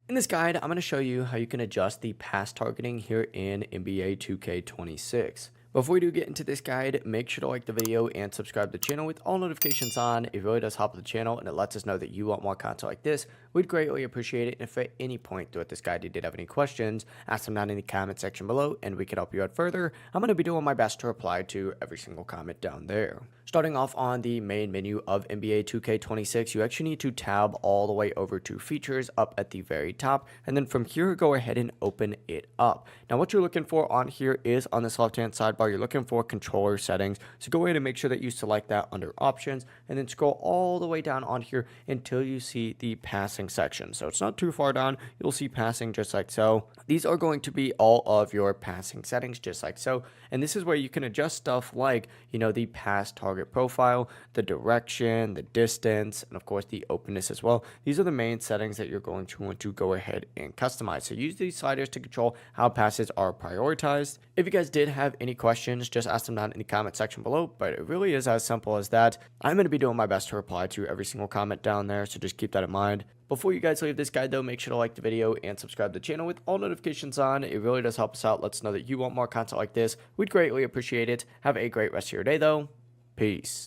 In this guide, I'm going to show you how you can adjust the pass targeting here in NBA 2K26. Before we do get into this guide, make sure to like the video and subscribe to the channel with all notifications on. It really does help the channel and it lets us know that you want more content like this. We'd greatly appreciate it. And if at any point throughout this guide you did have any questions, ask them down in the comment section below and we can help you out further. I'm going to be doing my best to reply to every single comment down there. Starting off on the main menu of NBA 2K26, you actually need to tab all the way over to features up at the very top. And then from here, go ahead and open it up. Now, what you're looking for on here is on this left-hand sidebar, you're looking for controller settings. So go ahead and make sure that you select that under options and then scroll all the way down on here until you see the passing section. So it's not too far down. You'll see passing just like so. These are going to be all of your passing settings just like so. And this is where you can adjust stuff like, the pass target profile, the direction, the distance, and of course the openness as well. These are the main settings that you're going to want to go ahead and customize. So use these sliders to control how passes are prioritized. If you guys did have any questions, just ask them down in the comment section below, but it really is as simple as that. I'm going to be doing my best to reply to every single comment down there, so just keep that in mind. Before you guys leave this guide though, make sure to like the video and subscribe to the channel with all notifications on. It really does help us out. Let us know that you want more content like this. We'd greatly appreciate it. Have a great rest of your day though. Peace.